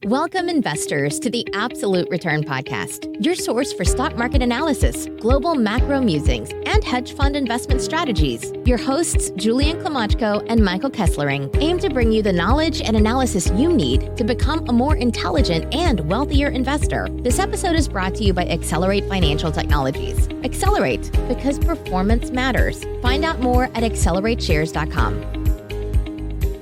Welcome, investors, to the Absolute Return Podcast, your source for stock market analysis, global macro musings, and hedge fund investment strategies. Your hosts, Julian Klimachko and Michael Kesslering, aim to bring you the knowledge and analysis you need to become a more intelligent and wealthier investor. This episode is brought to you by Accelerate Financial Technologies. Accelerate, because performance matters. Find out more at accelerateshares.com.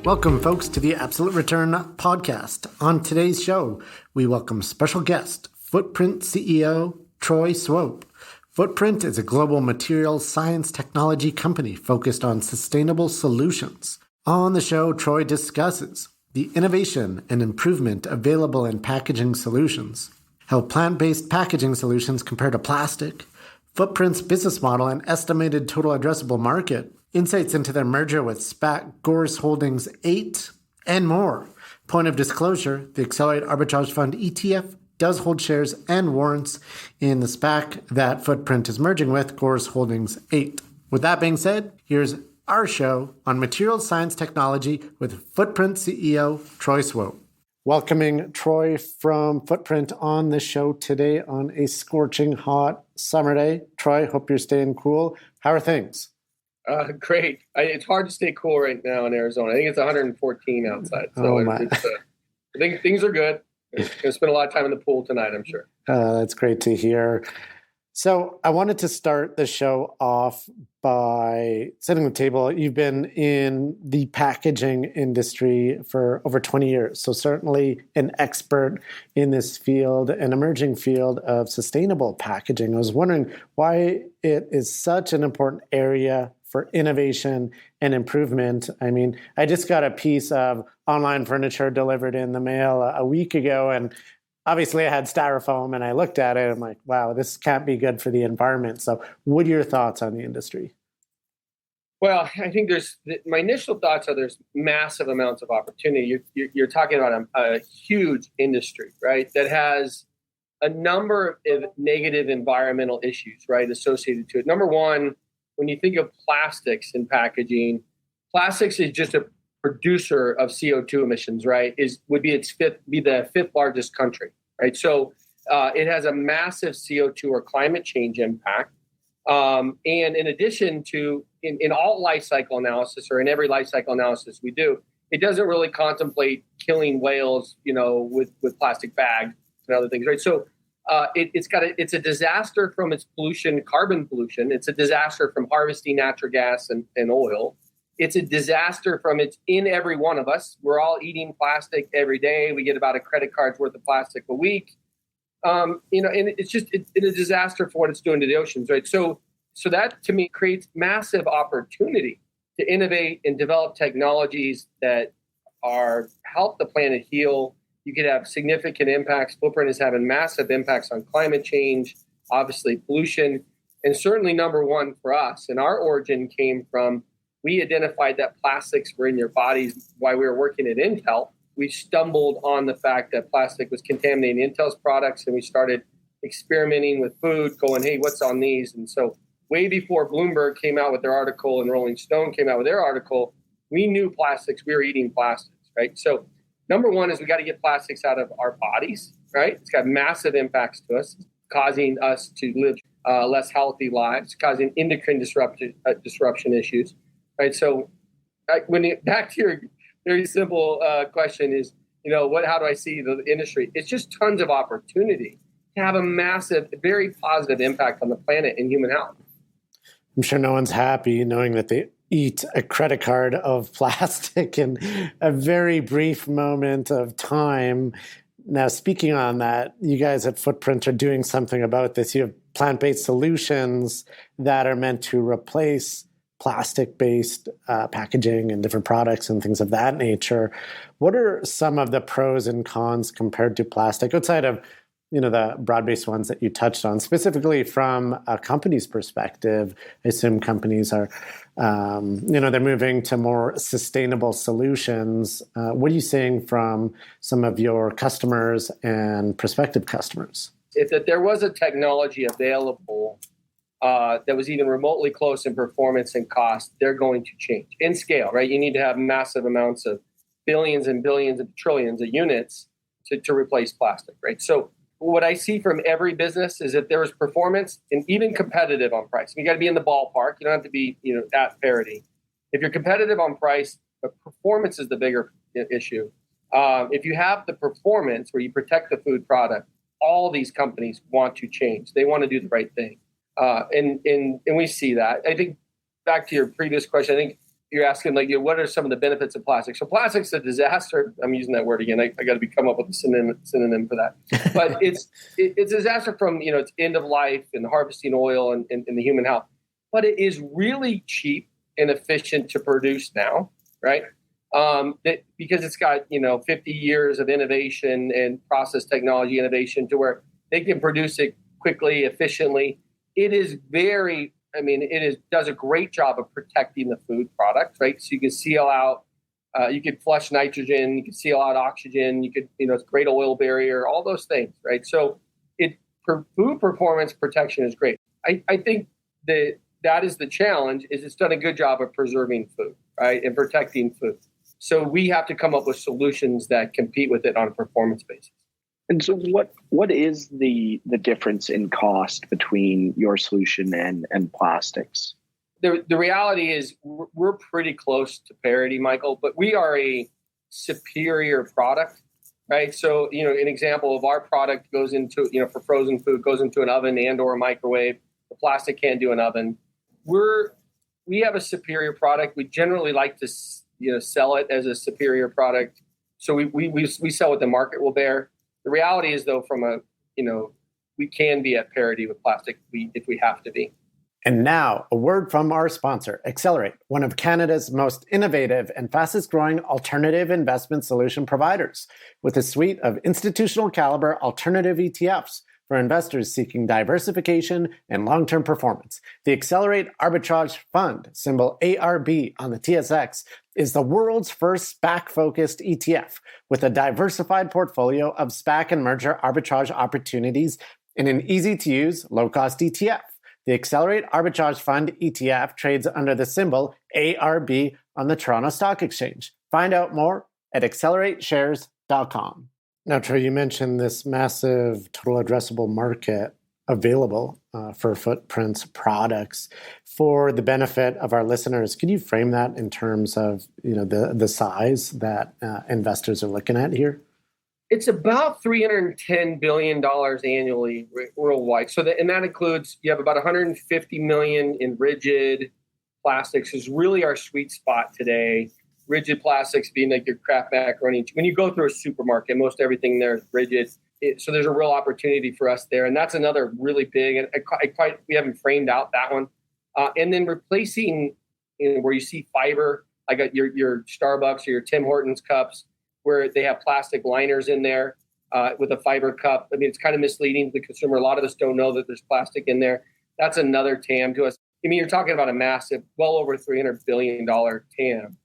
Welcome, folks, to the Absolute Return Podcast. On today's show, we welcome special guest, Footprint CEO Troy Swope. Footprint is a global materials science technology company focused on sustainable solutions. On the show, Troy discusses the innovation and improvement available in packaging solutions, how plant-based packaging solutions compare to plastic, Footprint's business model and estimated total addressable market, insights into their merger with SPAC Gores Holdings VIII, and more. Point of disclosure, the Accelerate Arbitrage Fund ETF does hold shares and warrants in the SPAC that Footprint is merging with, Gores Holdings VIII. With that being said, here's our show on materials science technology with Footprint CEO Troy Swope. Welcoming Troy from Footprint on the show today on a scorching hot summer day. Troy, hope you're staying cool. How are things? Great. It's hard to stay cool right now in Arizona. I think it's 114 outside. So I think things are good. Going to spend a lot of time in the pool tonight, I'm sure. That's great to hear. So I wanted to start the show off by setting the table. You've been in the packaging industry for over 20 years, so certainly an expert in this field, an emerging field of sustainable packaging. I was wondering why it is such an important area for innovation and improvement. I mean, I just got a piece of online furniture delivered in the mail a week ago, and obviously I had styrofoam, and I looked at it, and I'm like, wow, this can't be good for the environment. So what are your thoughts on the industry? Well, I think my initial thoughts are there's massive amounts of opportunity. You're talking about a huge industry, right, that has a number of negative environmental issues, right, associated to it. Number one, when you think of plastics in packaging, plastics is just a producer of CO2 emissions, right? Would be the fifth largest country, right? So it has a massive CO2 or climate change impact. And in addition to in all life cycle analysis, or in every life cycle analysis we do, it doesn't really contemplate killing whales, with plastic bags and other things, right? So it's a disaster from its pollution, carbon pollution. It's a disaster from harvesting natural gas and oil. It's a disaster from it's in every one of us. We're all eating plastic every day. We get about a credit card's worth of plastic a week. And it's a disaster for what it's doing to the oceans, right? So that to me creates massive opportunity to innovate and develop technologies that help the planet heal. You could have significant impacts. Footprint is having massive impacts on climate change, obviously pollution, and certainly number one for us. And our origin came from, we identified that plastics were in your bodies while we were working at Intel. We stumbled on the fact that plastic was contaminating Intel's products, and we started experimenting with food, going, hey, what's on these? And so way before Bloomberg came out with their article and Rolling Stone came out with their article, we knew plastics. We were eating plastics, right? So number one is we got to get plastics out of our bodies, right? It's got massive impacts to us, causing us to live less healthy lives, causing endocrine disruption issues, right? So back to your very simple question is, how do I see the industry? It's just tons of opportunity to have a massive, very positive impact on the planet and human health. I'm sure no one's happy knowing that they eat a credit card of plastic in a very brief moment of time. Now, speaking on that, you guys at Footprint are doing something about this. You have plant-based solutions that are meant to replace plastic-based packaging and different products and things of that nature. What are some of the pros and cons compared to plastic outside of the broad-based ones that you touched on, specifically from a company's perspective? I assume companies are, they're moving to more sustainable solutions. What are you seeing from some of your customers and prospective customers? If there was a technology available that was even remotely close in performance and cost, they're going to change in scale, right? You need to have massive amounts of billions and billions of trillions of units to replace plastic, right? So what I see from every business is that there is performance and even competitive on price. You got to be in the ballpark. You don't have to be, at parity. If you're competitive on price, but performance is the bigger issue. If you have the performance where you protect the food product, all these companies want to change. They want to do the right thing. And we see that. I think back to your previous question, I think you're asking what are some of the benefits of plastic? So plastic's a disaster. I'm using that word again. I got to come up with a synonym for that. But it's a disaster from, its end of life and harvesting oil and the human health. But it is really cheap and efficient to produce now, right? Because it's got 50 years of innovation and process technology innovation to where they can produce it quickly, efficiently. It is does a great job of protecting the food product, right? So you can seal out, you could flush nitrogen, you can seal out oxygen, you could it's a great oil barrier, all those things, right? So food performance protection is great. I think that is the challenge. Is it's done a good job of preserving food, right, and protecting food. So we have to come up with solutions that compete with it on a performance basis. And so what is the difference in cost between your solution and plastics? The reality is we're pretty close to parity, Michael, but we are a superior product, right? So, an example of our product goes into, for frozen food, goes into an oven and or a microwave. The plastic can't do an oven. We have a superior product. We generally like to sell it as a superior product. So we sell what the market will bear. The reality is, though, we can be at parity with plastic if we have to be. And now, a word from our sponsor, Accelerate, one of Canada's most innovative and fastest growing alternative investment solution providers, with a suite of institutional caliber alternative ETFs for investors seeking diversification and long-term performance. The Accelerate Arbitrage Fund, symbol ARB on the TSX, is the world's first SPAC-focused ETF with a diversified portfolio of SPAC and merger arbitrage opportunities in an easy-to-use, low-cost ETF. The Accelerate Arbitrage Fund ETF trades under the symbol ARB on the Toronto Stock Exchange. Find out more at accelerateshares.com. Now, Troy, you mentioned this massive total addressable market available for Footprint's products. For the benefit of our listeners, can you frame that in terms of the size that investors are looking at here? It's about $310 billion annually worldwide. So that includes, you have about $150 million in rigid plastics is really our sweet spot today. Rigid plastics being like your Kraft macaroni. When you go through a supermarket, most everything there is rigid. So there's a real opportunity for us there. And that's another really big, and we haven't framed out that one. And then replacing where you see fiber, like your Starbucks or your Tim Hortons cups, where they have plastic liners in there with a fiber cup. I mean, it's kind of misleading to the consumer. A lot of us don't know that there's plastic in there. That's another TAM to us. I mean, you're talking about a massive, well over $300 billion TAM.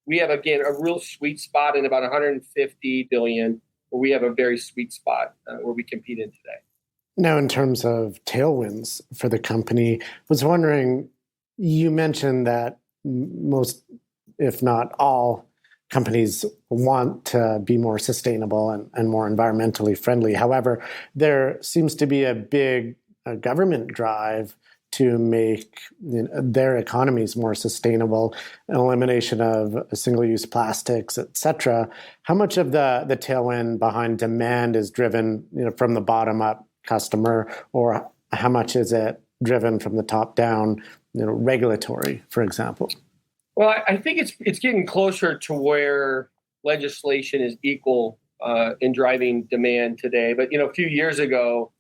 We have, again, a real sweet spot in about $150 billion, where we have a very sweet spot where we compete in today. Now, in terms of tailwinds for the company, I was wondering, you mentioned that most, if not all, companies want to be more sustainable and more environmentally friendly. However, there seems to be a big government drive to make their economies more sustainable, elimination of single-use plastics, et cetera. How much of the tailwind behind demand is driven from the bottom-up customer, or how much is it driven from the top-down, regulatory, for example? Well, I think it's getting closer to where legislation is equal in driving demand today. But a few years ago,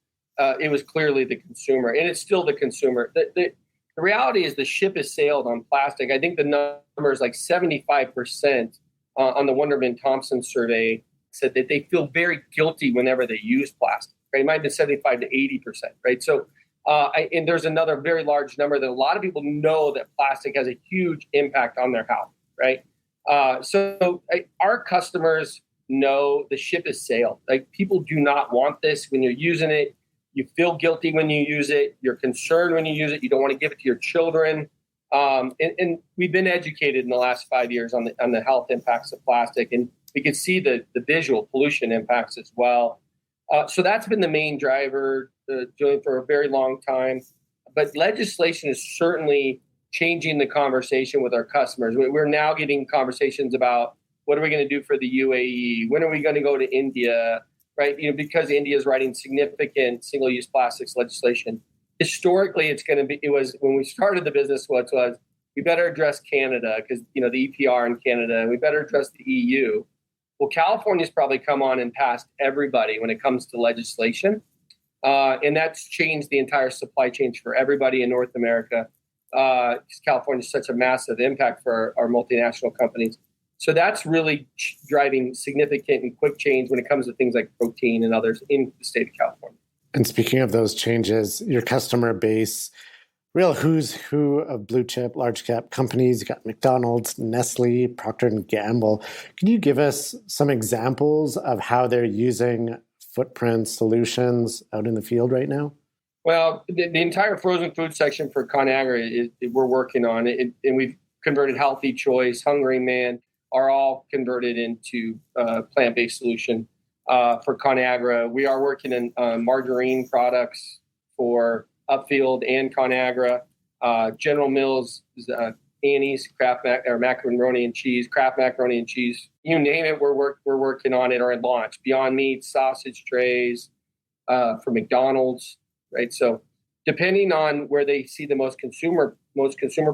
it was clearly the consumer, and it's still the consumer. The reality is the ship has sailed on plastic. I think the number is like 75% on the Wunderman Thompson survey said that they feel very guilty whenever they use plastic. Right? It might have been 75 to 80%. Right? So, and there's another very large number that a lot of people know that plastic has a huge impact on their health. Right? So our customers know the ship has sailed. Like, people do not want this when you're using it. You feel guilty when you use it. You're concerned when you use it. You don't want to give it to your children. And we've been educated in the last 5 years on the health impacts of plastic. And we could see the visual pollution impacts as well. So that's been the main driver, Julian, for a very long time. But legislation is certainly changing the conversation with our customers. We're now getting conversations about what are we going to do for the UAE? When are we going to go to India? Right? Because India is writing significant single-use plastics legislation. Historically, it was when we started the business, what was we better address Canada because, the EPR in Canada, and we better address the EU. Well, California's probably come on and passed everybody when it comes to legislation. And that's changed the entire supply chain for everybody in North America. Because California is such a massive impact for our multinational companies. So that's really driving significant and quick change when it comes to things like protein and others in the state of California. And speaking of those changes, your customer base, real who's who of blue chip, large cap companies. You got McDonald's, Nestle, Procter & Gamble. Can you give us some examples of how they're using Footprint solutions out in the field right now? Well, the entire frozen food section for ConAgra, we're working on it. And we've converted Healthy Choice, Hungry Man, are all converted into plant-based solution for ConAgra. We are working in margarine products for Upfield and ConAgra. General Mills, Annie's, macaroni and cheese, Kraft macaroni and cheese. You name it, we're working on it or at launch. Beyond Meat, sausage trays for McDonald's, right? So depending on where they see the most consumer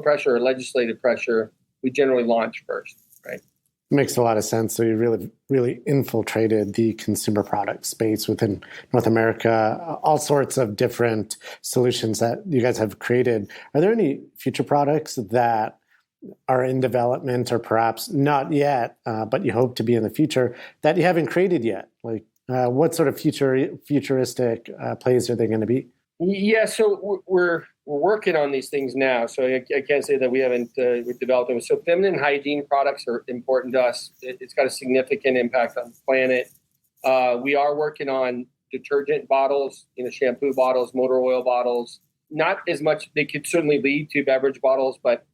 pressure or legislative pressure, we generally launch first, right? Makes a lot of sense. So you really infiltrated the consumer product space within North America, all sorts of different solutions that you guys have created. Are there any future products that are in development or perhaps not yet, but you hope to be in the future that you haven't created yet? Like what sort of futuristic plays are they going to be? Yeah, so we're working on these things now. So I can't say that we haven't developed them. So feminine hygiene products are important to us. It's got a significant impact on the planet. We are working on detergent bottles, shampoo bottles, motor oil bottles. Not as much. They could certainly lead to beverage bottles, but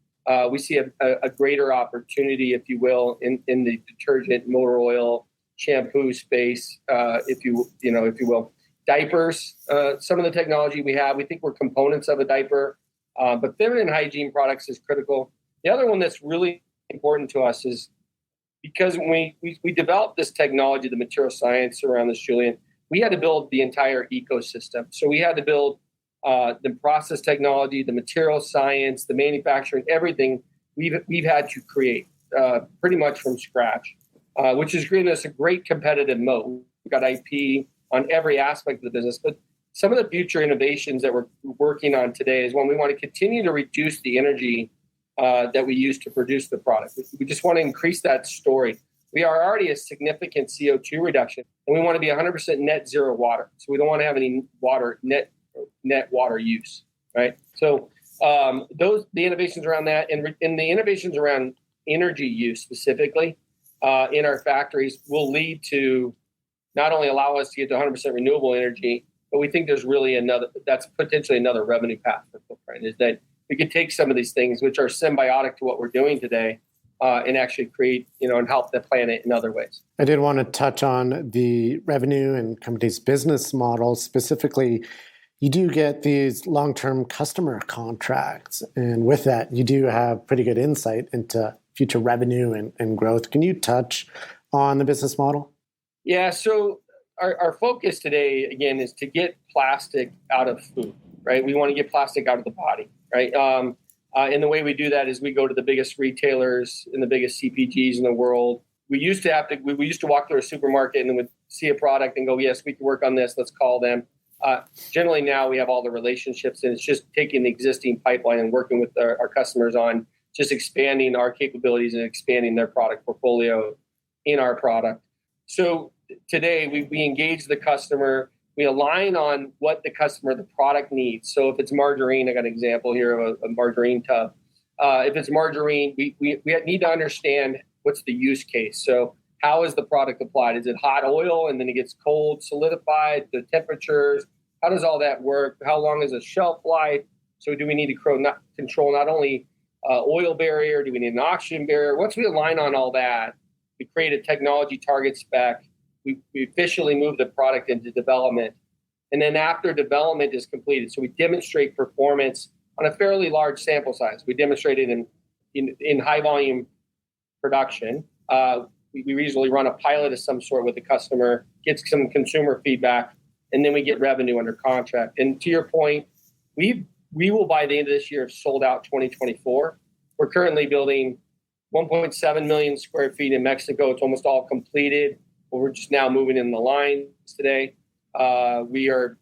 we see a greater opportunity, if you will, in the detergent, motor oil, shampoo space, if you will. Diapers, some of the technology we have, we think we're components of a diaper, but feminine hygiene products is critical. The other one that's really important to us is because when we developed this technology, the material science around this, Julian, we had to build the entire ecosystem. So we had to build the process technology, the material science, the manufacturing, everything we've had to create pretty much from scratch, which has given us a great competitive moat. We've got IP on every aspect of the business. But some of the future innovations that we're working on today is when we want to continue to reduce the energy that we use to produce the product. We just want to increase that story. We are already a significant CO2 reduction, and we want to be 100% net zero water. So we don't want to have any net water use, right? So the innovations around that and the innovations around energy use specifically in our factories will lead to not only allow us to get to 100% renewable energy, but we think there's really that's potentially another revenue path for Footprint, is that we could take some of these things which are symbiotic to what we're doing today and actually create, and help the planet in other ways. I did want to touch on the revenue and company's business model. Specifically, you do get these long-term customer contracts. And with that, you do have pretty good insight into future revenue and growth. Can you touch on the business model? Yeah, so our focus today, again, is to get plastic out of food, right? We want to get plastic out of the body, right? And the way we do that is we go to the biggest retailers and the biggest CPGs in the world. We used to walk through a supermarket and then we'd see a product and go, yes, we can work on this. Let's call them. Generally now we have all the relationships, and it's just taking the existing pipeline and working with our customers on just expanding our capabilities and expanding their product portfolio in our product. So today we engage the customer. We align on what the product needs. So if it's margarine, I got an example here of a margarine tub. If it's margarine, we need to understand what's the use case. So how is the product applied? Is it hot oil and then it gets cold, solidified, the temperatures? How does all that work? How long is the shelf life? So do we need to control not only oil barrier? Do we need an oxygen barrier? Once we align on all that, We create a technology target spec. We officially move the product into development. And then after development is completed, so we demonstrate performance on a fairly large sample size. We demonstrate it in high volume production. We usually run a pilot of some sort with the customer, get some consumer feedback, and then we get revenue under contract. And to your point, we will by the end of this year have sold out 2024. We're currently building 1.7 million square feet in Mexico. It's almost all completed. We're just now moving in the lines today. We are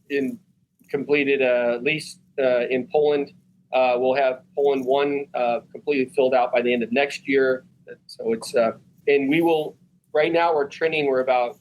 completed a lease in Poland. We'll have Poland 1 completely filled out by the end of next year. So it's and we will. Right now, we're about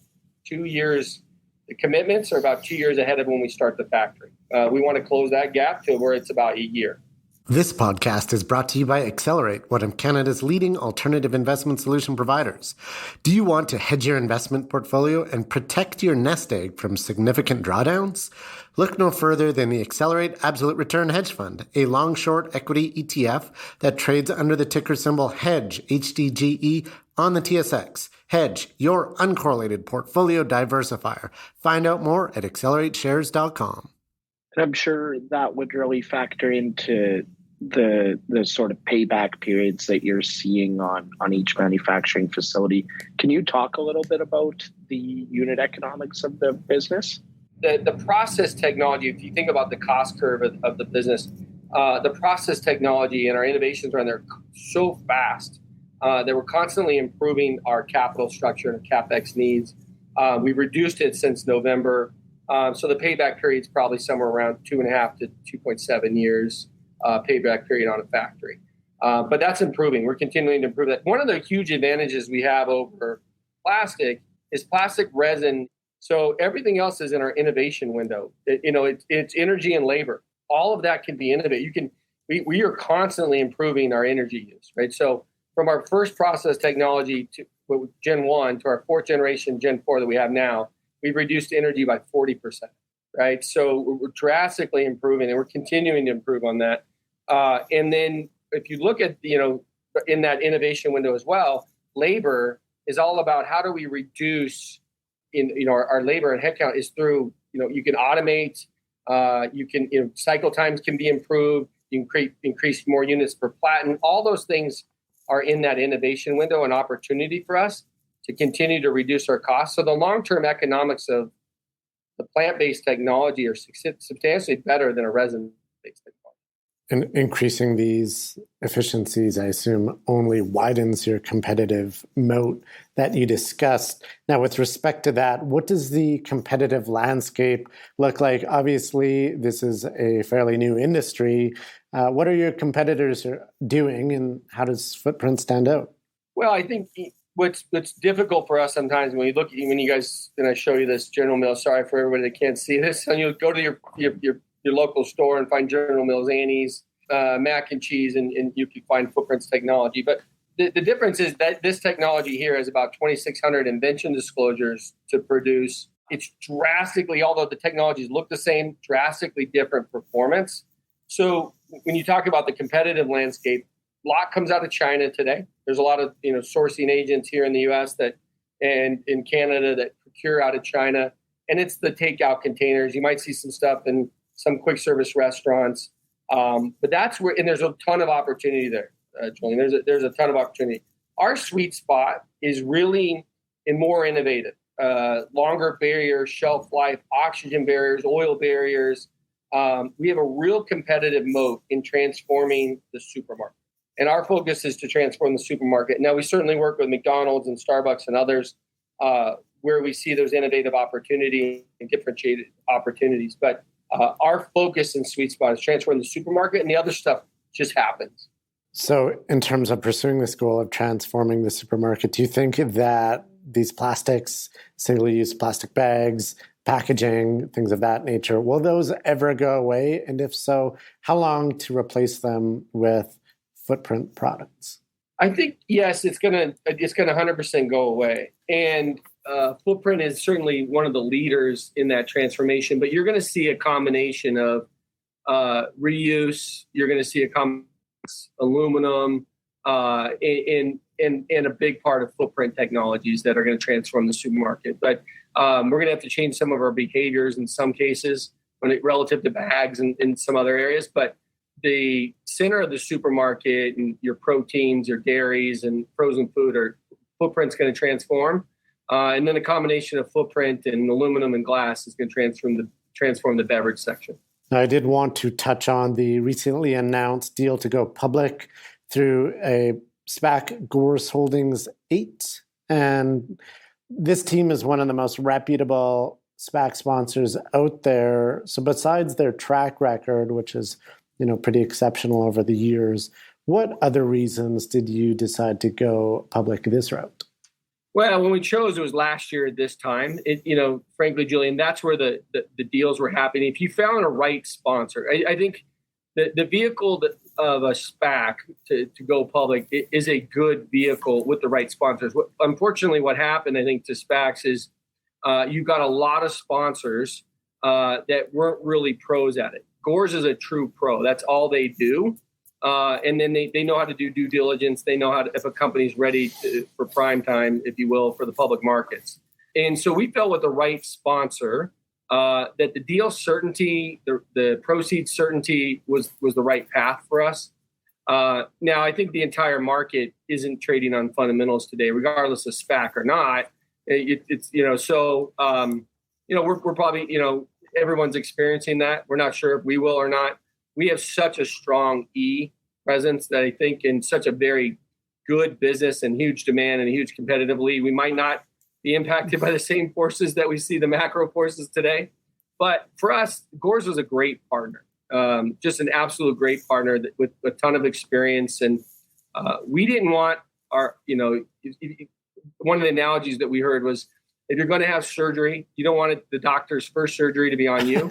2 years. The commitments are about 2 years ahead of when we start the factory. We want to close that gap to where it's about a year. This podcast is brought to you by Accelerate, one of Canada's leading alternative investment solution providers. Do you want to hedge your investment portfolio and protect your nest egg from significant drawdowns? Look no further than the Accelerate Absolute Return Hedge Fund, a long-short equity ETF that trades under the ticker symbol HEDGE, HDGE, on the TSX. Hedge, your uncorrelated portfolio diversifier. Find out more at accelerateshares.com. And I'm sure that would really factor into the sort of payback periods that you're seeing on each manufacturing facility. Can you talk a little bit about the unit economics of the business? The process technology, if you think about the cost curve of the business, the process technology and our innovations around there so fast that we're constantly improving our capital structure and CapEx needs. We've reduced it since November. So the payback period is probably somewhere around 2.5 to 2.7 years payback period on a factory. But that's improving. We're continuing to improve that. One of the huge advantages we have over plastic is plastic resin. So everything else is in our innovation window. It's energy and labor. All of that can be innovated. We are constantly improving our energy use, right? So from our first process technology to Gen 1 to our fourth generation Gen 4 that we have now, we've reduced energy by 40%, right? So we're drastically improving, and we're continuing to improve on that. And then if you look at, in that innovation window as well, labor is all about how do we reduce our labor and headcount is through, you can automate, cycle times can be improved, you can increase more units per platen. All those things are in that innovation window, an opportunity for us to continue to reduce our costs. So the long-term economics of the plant-based technology are substantially better than a resin-based technology. And increasing these efficiencies, I assume, only widens your competitive moat that you discussed. Now, with respect to that, what does the competitive landscape look like? Obviously, this is a fairly new industry. What are your competitors doing, and how does Footprint stand out? Well, I think what's difficult for us sometimes when you guys, and I show you this General Mills, sorry for everybody that can't see this, and you go to your local store and find General Mills, Annie's, mac and cheese, and you can find Footprint's technology. But the difference is that this technology here has about 2,600 invention disclosures to produce. It's drastically, although the technologies look the same, drastically different performance. So when you talk about the competitive landscape, a lot comes out of China today. There's a lot of sourcing agents here in the U.S. and in Canada that procure out of China, and it's the takeout containers. You might see some stuff in some quick service restaurants, but that's where, and there's a ton of opportunity there, Julian. There's a ton of opportunity. Our sweet spot is really more innovative, longer barriers, shelf life, oxygen barriers, oil barriers. We have a real competitive moat in transforming the supermarket. And our focus is to transform the supermarket. Now, we certainly work with McDonald's and Starbucks and others where we see those innovative opportunities and differentiated opportunities. But our focus and sweet spot is transforming the supermarket, and the other stuff just happens. So in terms of pursuing this goal of transforming the supermarket, do you think that these plastics, single-use plastic bags, packaging, things of that nature, will those ever go away? And if so, how long to replace them with Footprint products? I think, yes, it's gonna 100% go away. And Footprint is certainly one of the leaders in that transformation, but you're going to see a combination of reuse. You're going to see a combination of aluminum. And and a big part of footprint technologies that are going to transform the supermarket. But we're going to have to change some of our behaviors in some cases relative to bags and in some other areas. But the center of the supermarket and your proteins, your dairies, and frozen food footprint's going to transform. And then a combination of footprint and aluminum and glass is going to transform the beverage section. I did want to touch on the recently announced deal to go public through a SPAC Gores Holdings VIII. And this team is one of the most reputable SPAC sponsors out there. So besides their track record, which is pretty exceptional over the years, what other reasons did you decide to go public this route? Well, when we chose, it was last year at this time. Frankly, Julian, that's where the deals were happening. If you found a right sponsor, I think the vehicle of a SPAC to go public is a good vehicle with the right sponsors. Unfortunately, what happened, I think, to SPACs is you got a lot of sponsors that weren't really pros at it. Gores is a true pro. That's all they do. And then they know how to do due diligence. They know how to, if a company's ready for prime time, if you will, for the public markets. And so we felt with the right sponsor that the deal certainty, the proceeds certainty was the right path for us. Now, I think the entire market isn't trading on fundamentals today, regardless of SPAC or not. We're probably, everyone's experiencing that. We're not sure if we will or not. We have such a strong E presence that I think in such a very good business and huge demand and a huge competitive lead, we might not be impacted by the same forces that we see the macro forces today. But for us, Gores was a great partner, just an absolute great partner with a ton of experience. And we didn't want one of the analogies that we heard was, if you're going to have surgery, you don't want the doctor's first surgery to be on you.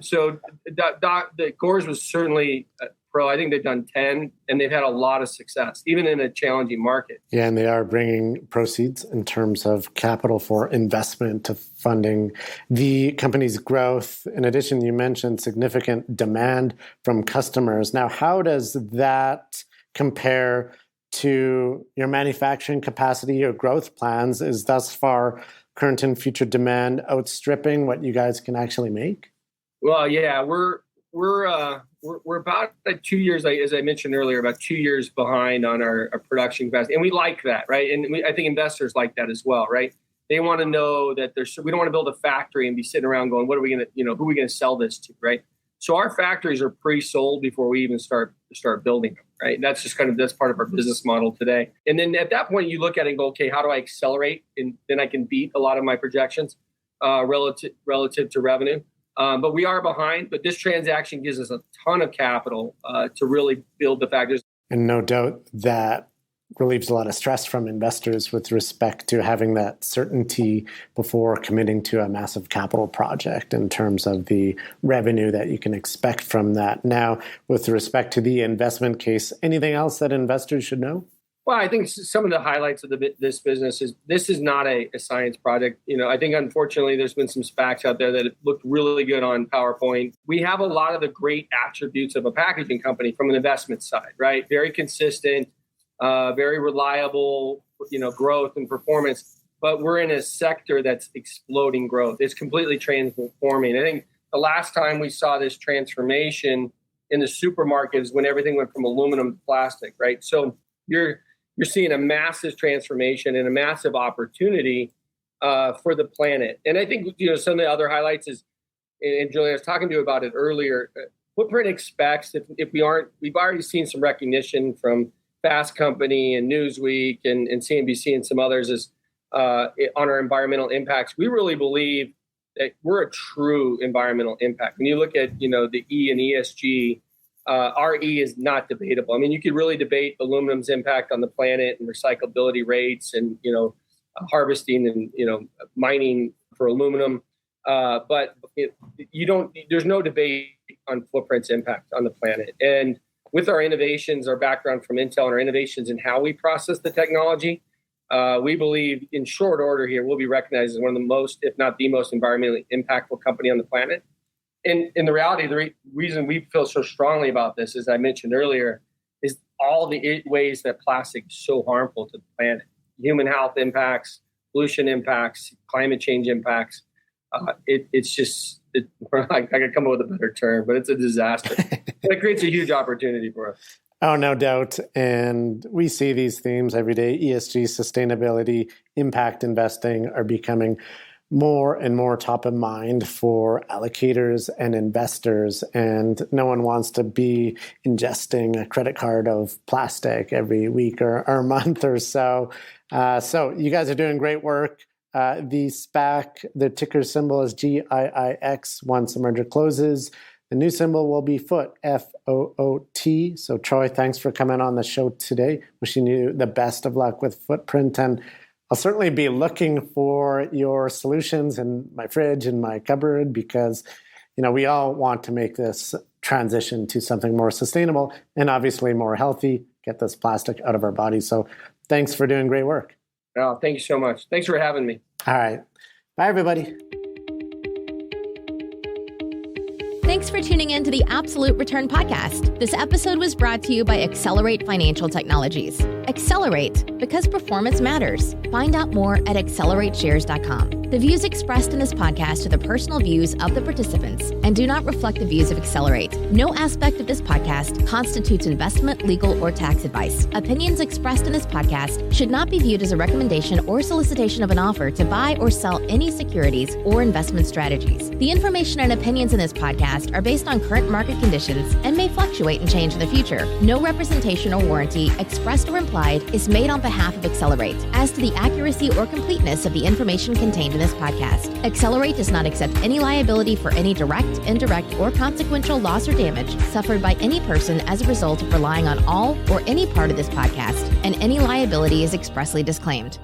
So the Gores was certainly pro. I think they've done 10, and they've had a lot of success, even in a challenging market. Yeah, and they are bringing proceeds in terms of capital for investment to funding the company's growth. In addition, you mentioned significant demand from customers. Now, how does that compare to your manufacturing capacity or growth plans? Is thus far current and future demand outstripping what you guys can actually make? Well, yeah, we're about 2 years, as I mentioned earlier, about 2 years behind on our production capacity, and we like that, right? And I think investors like that as well, right? They want to know that we don't want to build a factory and be sitting around going, what are we going to, who are we going to sell this to, right? So our factories are pre-sold before we even start building them, right? That's just that's part of our business model today. And then at that point, you look at it and go, okay, how do I accelerate? And then I can beat a lot of my projections relative to revenue. But we are behind. But this transaction gives us a ton of capital to really build the factories. And no doubt that relieves a lot of stress from investors with respect to having that certainty before committing to a massive capital project in terms of the revenue that you can expect from that. Now, with respect to the investment case, anything else that investors should know? Well, I think some of the highlights of this business is this is not a science project. I think unfortunately there's been some SPACs out there that have looked really good on PowerPoint. We have a lot of the great attributes of a packaging company from an investment side, right? Very consistent, very reliable, growth and performance. But we're in a sector that's exploding growth. It's completely transforming. I think the last time we saw this transformation in the supermarket is when everything went from aluminum to plastic, right? So you're seeing a massive transformation and a massive opportunity for the planet. And I think some of the other highlights is, and Julian, I was talking to you about it earlier. Footprint expects if we've already seen some recognition from Fast Company and Newsweek and CNBC and some others is on our environmental impacts. We really believe that we're a true environmental impact. When you look at the E and ESG. Our E is not debatable. I mean, you could really debate aluminum's impact on the planet and recyclability rates and, harvesting and, mining for aluminum. But there's no debate on footprint's impact on the planet. And with our innovations, our background from Intel and our innovations in how we process the technology, we believe in short order here, we'll be recognized as one of the most, if not the most environmentally impactful company on the planet. And in the reality, the reason we feel so strongly about this, as I mentioned earlier, is all the ways that plastic is so harmful to the planet. Human health impacts, pollution impacts, climate change impacts. It's just, I could come up with a better term, but it's a disaster. It creates a huge opportunity for us. Oh, no doubt. And we see these themes every day. ESG, sustainability, impact investing are becoming more and more top of mind for allocators and investors. And no one wants to be ingesting a credit card of plastic every week or month or so. So you guys are doing great work. The SPAC, the ticker symbol is GIIX once the merger closes. The new symbol will be FOOT, FOOT. So Troy, thanks for coming on the show today. Wishing you the best of luck with Footprint. And I'll certainly be looking for your solutions in my fridge and my cupboard because, we all want to make this transition to something more sustainable and obviously more healthy, get this plastic out of our bodies. So thanks for doing great work. Oh, thank you so much. Thanks for having me. All right. Bye, everybody. Thanks for tuning in to the Absolute Return Podcast. This episode was brought to you by Accelerate Financial Technologies. Accelerate, because performance matters. Find out more at accelerateshares.com. The views expressed in this podcast are the personal views of the participants and do not reflect the views of Accelerate. No aspect of this podcast constitutes investment, legal, or tax advice. Opinions expressed in this podcast should not be viewed as a recommendation or solicitation of an offer to buy or sell any securities or investment strategies. The information and opinions in this podcast are based on current market conditions and may fluctuate and change in the future. No representation or warranty, expressed or implied, is made on behalf of Accelerate as to the accuracy or completeness of the information contained in this podcast. Accelerate does not accept any liability for any direct, indirect, or consequential loss or damage suffered by any person as a result of relying on all or any part of this podcast, and any liability is expressly disclaimed.